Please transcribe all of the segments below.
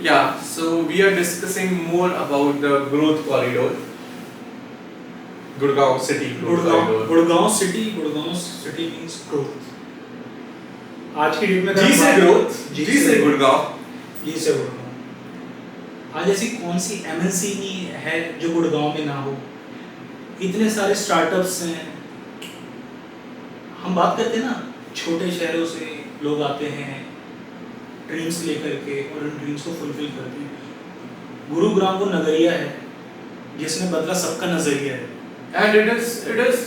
Yeah, so we are discussing more about the growth corridor, Gurgaon city growth corridor. Gurgaon city means growth. आज की date में G से growth, G से गुड़गांव। जी से गुड़गांव। आज ऐसी कौन सी एमएनसी नहीं है जो गुड़गांव में ना हो। इतने सारे स्टार्टअप्स हैं। हम बात करते हैं ना, छोटे शहरों से लोग आते हैं ड्रीम्स लेकर के और उन ड्रीम्स को फुलफिल करते हैं। गुरुग्राम वो नगरिया है जिसने बदला सबका नजरिया है। And it is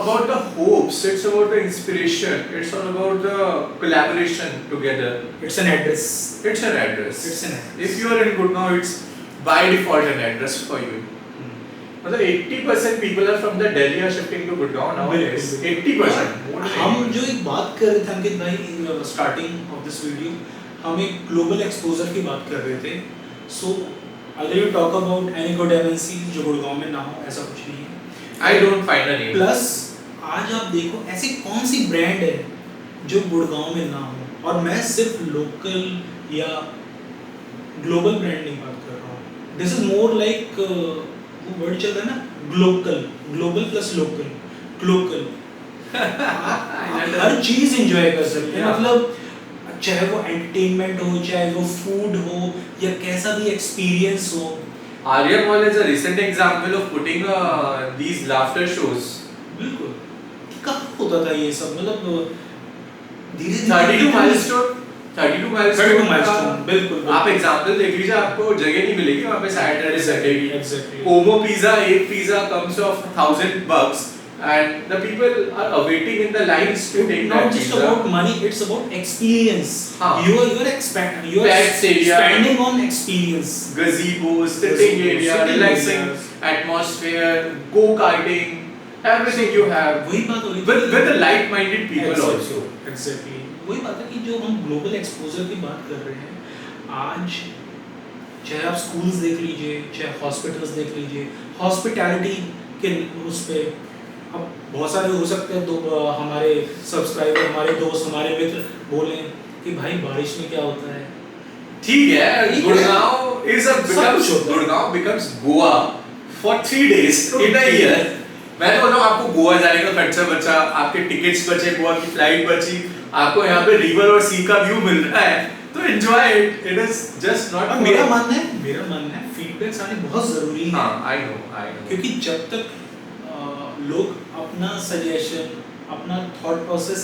about the hopes, it's about the inspiration, it's all about the collaboration together. It's an address. It's an address. It's an address. If you are in Gurgaon, it's by default an address for you. मतलब 80% people are from the Delhi are shifting to Gurgaon nowadays. 80%. हम जो एक बात कर रहे थे अंकित भाई starting of this video, हम एक ग्लोबल एक्सपोजर की बात कर रहे थे। सो अगर you talk about any good MNC जो गुड़गांव में ना हो, ऐसा कुछ नहीं है। I don't find a name. Plus आज आप देखो ऐसी कौन सी ब्रांड है जो गुड़गांव में ना हो, और मैं सिर्फ लोकल या ग्लोबल ब्रांड नहीं बात कर रहा हूँ। दिस इज मोर लाइक वो वर्ड चल रहा है ना, glocal, global plus local, glocal. हर चीज एंजॉय कर सकते हैं, मतलब चाहे वो एंटरटेनमेंट हो, चाहे वो फूड हो, या कैसा भी एक्सपीरियंस हो। Arya Mall is a recent example of putting these laughter shows. बिल्कुल, कब होता था ये सब, मतलब धीरे-धीरे 32 milestone बिल्कुल। आप एग्जांपल देख लीजिए, आपको जगह नहीं मिलेगी वहाँ पे सैटरडे संडे की। Exactly. ओमो पिज़्ज़ा, एक pizza comes of $1000 and the people are awaiting in the lines to take that Not just pizza. about money, it's about experience. हाँ. You are Pets area. spending on experience. Gazebos, sitting area, sitting relaxing areas. atmosphere, go-karting, everything you have. वही बात हो रही With the like-minded people also. Exactly. वही बात है कि जो हम ग्लोबल एक्सपोजर की बात कर रहे हैं, आज चाहे आप स्कूल्स देख लीजिए, चाहे हॉस्पिटल्स देख लीजिए, हॉस्पिटैलिटी के उस पे अब बहुत सारे हो सकते हैं। दो हमारे सब्सक्राइबर, हमारे दोस्त, हमारे मित्र बोले कि भाई बारिश में क्या होता है। ठीक है, Gurgaon becomes Goa for 3 days in a year. मैं तो बोल रहा हूँ आपको गोवा जाने का खर्चा बचा, आपके टिकट्स बचे, गोवा की फ्लाइट बची, आपको यहाँ पे रिवर और सी का व्यू मिल रहा है, तो enjoy it. It is just not. मेरा मानना है फीडबैक्स आने बहुत जरूरी है। हाँ, आई नो। क्योंकि जब तक लोग अपना सजेशन, अपना थॉट प्रोसेस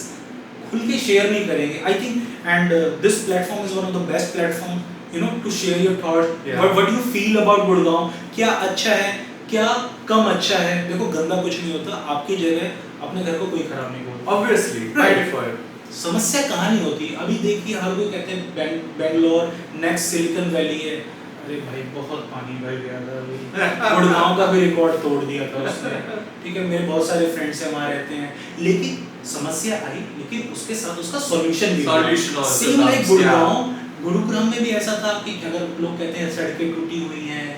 खुल के शेयर नहीं करेंगे, I think, and this platform is one of the best platform, you know, to share your thought, what you feel about Gurgaon. क्या अच्छा है, क्या कम अच्छा है। देखो, गंदा कुछ नहीं होता, आपकी जगह अपने घर को कोई खराब नहीं बोलता, ऑब्वियसली, बाय डिफॉल्ट। समस्या कहाँ नहीं होती। अभी देखिए, हर कोई कहते हैं बेंगलोर नेक्स्ट सिलिकॉन वैली है। अरे भाई, बहुत पानी भर गया था, गुड़गांव का भी रिकॉर्ड तोड़ दिया था उसने। ठीक है, मेरे बहुत सारे फ्रेंड्स हैं वहाँ रहते हैं, लेकिन समस्या आई, लेकिन उसके साथ उसका सॉल्यूशन भी सॉल्यूशन सेम लाइक गुरुग्राम में भी ऐसा था कि अगर लोग कहते हैं सड़कें टूटी हुई हैं,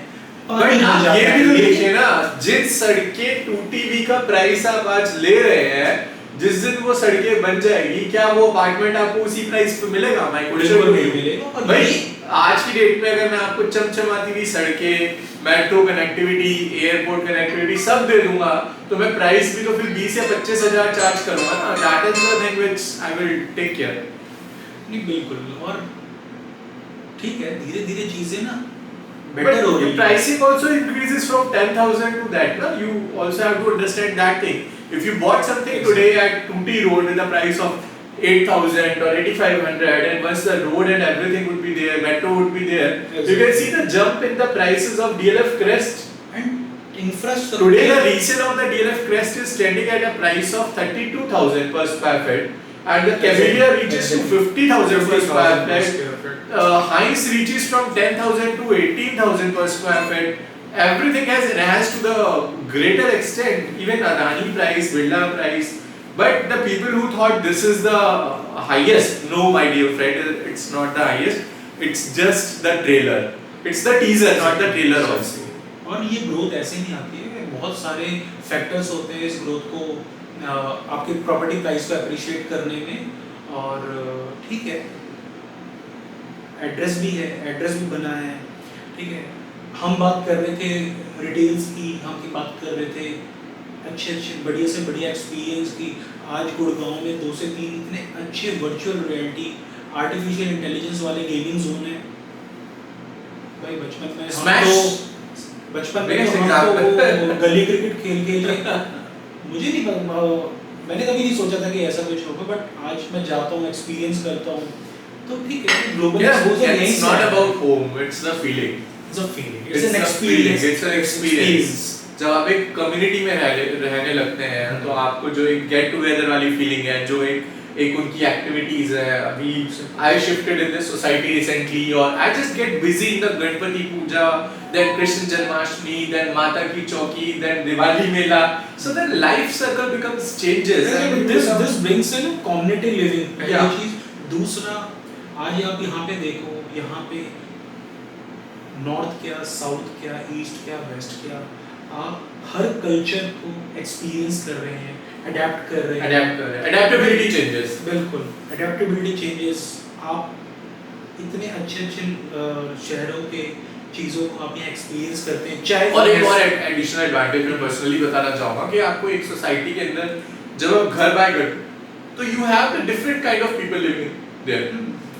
ये भी तो देखिए ना, जिस सड़कें टूटी हुई का प्राइस आप आज ले रहे हैं, जिस दिन वो सड़कें बन जाएगी, क्या वो अपार्टमेंट आपको उसी प्राइस पे मिलेगा? माय क्वेश्चन नहीं मिलेगा भाई। आज की डेट में अगर मैं आपको चमचमाती हुई सड़कें, मेट्रो कनेक्टिविटी, एयरपोर्ट कनेक्टिविटी सब दे दूंगा, तो मैं प्राइस भी तो फिर 20 या 25 हजार चार्ज करूंगा ना। That is the thing which I will take care. नहीं, बिल्कुल। और ठीक है, धीरे-धीरे चीजें ना better हो रही है। Pricing also increases from 10,000 to that, na? You also have to understand that thing. If you bought something today at Tooty Road with the price of 8,000 or 8,500, and once the road and everything would be there, metro would be there, you can see the jump in the prices of DLF Crest. And infrastructure. Today the resale of the DLF Crest is standing at a price of 32,000 per square feet, and the Cavalier reaches to 50,000 per square feet. Heinz reaches from 10,000 to 18,000 per square feet. Everything has enhanced to the greater extent, even Adani price, Birla price. But the people who thought this is the highest, no, my dear friend, it's not the highest. It's just the trailer. It's the teaser, not the trailer also. और ये growth ऐसे नहीं आती है, बहुत सारे factors होते हैं इस ग्रोथ को आपके प्रॉपर्टी प्राइस को अप्रिशिएट करने में। और ठीक है, एड्रेस भी है, एड्रेस भी बना है, ठीक है। हम बात कर रहे थे रिटेल्स की, हम की बात कर रहे थे अच्छे बढ़िया से बढ़िया एक्सपीरियंस की। आज गुड़गांव में 2 से 3 इतने अच्छे वर्चुअल रियलिटी आर्टिफिशियल इंटेलिजेंस वाले गेमिंग जोन है भाई। बचपन में हम तो गली क्रिकेट खेल के मुझे नहीं पता, मैंने कभी नहीं सोचा था कि ऐसा कुछ होगा, बट आज मैं जाता हूँ, एक्सपीरियंस करता हूँ, तो ठीक है। Global exposure it's not about home, it's the feeling. It's a feeling, It's it's an a feeling, experience, it's an experience. जब आप एक कम्युनिटी में रहने लगते हैं तो आपको जो एक गेट टुगेदर वाली फीलिंग है, जो एक उनकी एक्टिविटीज है। अभी I shifted in this society recently और I just get busy in the Ganpati puja, then Krishna Janmashtami, then Mata की Chowki, then Diwali mela, so the life circle becomes changes and this brings in community living, पहली Yeah. चीज। दूसरा, आज आप यहाँ पे देखो, यहाँ पे नॉर्थ क्या, साउथ क्या, ईस्ट क्या, वेस्ट क्या, आप हर कल्चर को एक्सपीरियंस कर रहे हैं, अडेप्ट कर रहे हैं, अडेप्टेबिलिटी चेंजेस। बिल्कुल अडेप्टेबिलिटी चेंजेस। आप इतने अच्छे शहरों के चीज़ों को आप यहाँ एक्सपीरियंस करते हैं। चाहे और एक और एडिशनल एडवांटेज मैं पर्सनली बताना चाहूँगा कि आपको एक सोसाइटी के अंदर जब आप घर बाय करते हो तो you have the different kind of people living there.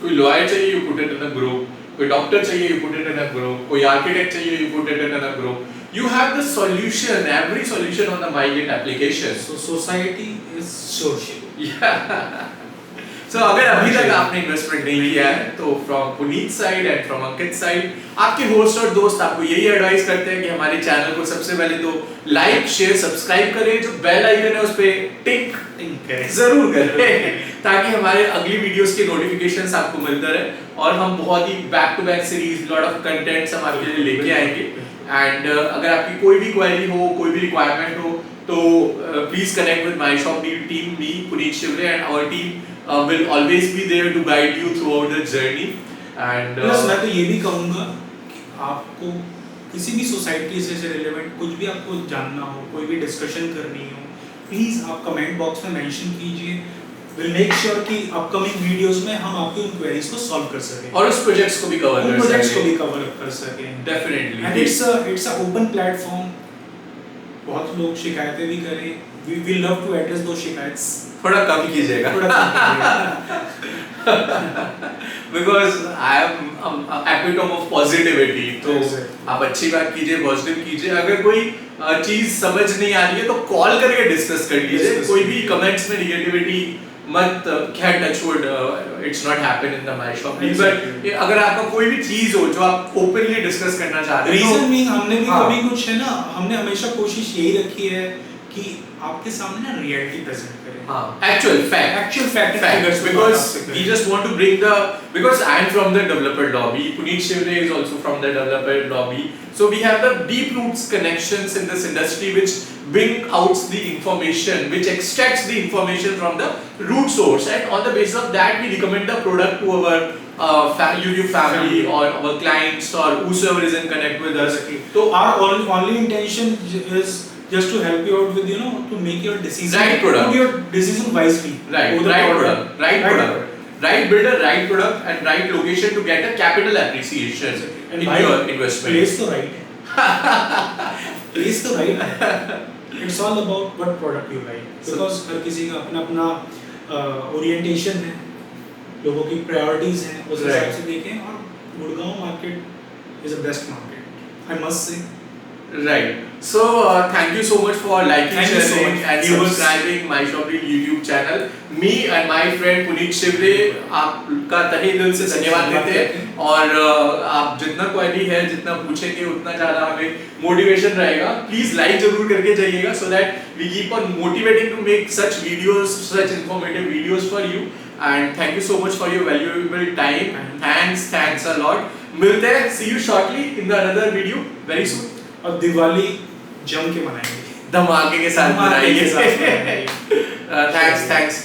कोई लॉयर चाहिए, you put it in a group, कोई डॉक्टर चाहिए, you put it in a group, कोई आर्किटेक्ट चाहिए, you put it in a group. You have the solution, every solution on the MyGate application. So society is social. Yeah. So अगर अभी तक आपने investment नहीं किया है तो from Puneet side and from Ankit side आपके होस्ट और दोस्त आपको यही एडवाइस करते हैं कि हमारे चैनल को सबसे पहले तो लाइक शेयर सब्सक्राइब करें, जो बेल आइकन है उस पे टिक जरूर करें ताकि हमारे अगली वीडियोस के नोटिफिकेशंस आपको मिलते रहे और हम बहुत ही back to back series lot of contents हम आपके लिए लेके आएंगे। एंड अगर आपकी कोई भी क्वेरी हो, कोई भी रिक्वायरमेंट हो तो please connect with my shop team, me Puneet Shivare and our team will always be there to guide you throughout the journey. And plus मैं तो ये भी कहूँगा कि आपको किसी भी सोसाइटी से रिलेवेंट कुछ भी आपको जानना हो, कोई भी डिस्कशन करनी हो, प्लीज आप कमेंट बॉक्स में मेंशन कीजिए। विल मेक श्योर कि अपकमिंग वीडियोस में हम आपकी उन क्वेरीज को सॉल्व कर सकें और उस प्रोजेक्ट्स को भी कवर कर सकें definitely. And it's a open platform. बहुत लोग शिकायतें भी करें, we will love to address दो शिकायत, थोड़ा कम कीजिएगा because I am epitome of positivity. तो आप अच्छी बात कीजिए, पॉजिटिव कीजिए। अगर कोई चीज समझ नहीं आ रही है तो कॉल करके डिस्कस कर लीजिए। कोई भी कमेंट्स में निगेटिविटी मत, खैर touchwood it's not happen in the my shop, but अगर आपका कोई भी चीज हो जो आप ओपनली डिस्कस करना चाहते हैं, रीजन मीन हमने भी कभी कुछ है ना, हमने हमेशा कोशिश यही रखी है कि आपके सामने ना रियलिटी प्रेजेंट करें। actual fact because we just want to bring the, because I am from the developer lobby, Puneet Shivre is also from the developer lobby, so we have the deep roots connections in this industry which bring out the information, which extracts the information from the root source, and on the basis of that we recommend the product to our YouTube family or our clients or whosoever is in connect with us. So our only intention is just to help you out with, you know, to make your decision, right product, put your decision wisely, right product, right builder, right product and right location to get a capital appreciation in your investment. Place तो right है place तो right है, it's all about what product you like, because हर किसी का अपना अपना orientation है, लोगों की प्रायोरिटीज हैं, उस हिसाब से देखें। और Gurgaon market is the best market, I must say. Right. So thank you so much for liking, sharing and subscribing my Shopee YouTube channel. Me and my friend Puneet Shivre आपका तहे दिल से धन्यवाद देते हैं। और आप जितना क्वेरी है, जितना पूछेंगे उतना ज़्यादा हमें मोटिवेशन रहेगा। Please लाइक जरूर करके जाइएगा so that we keep on motivating to make such videos, such informative videos for you. And thank you so much for your valuable time. Thanks a lot. मिलते हैं, see you shortly in the another video very soon. और दिवाली जम के मनाएंगे, धमाके के साथ मनाएंगे। थैंक्स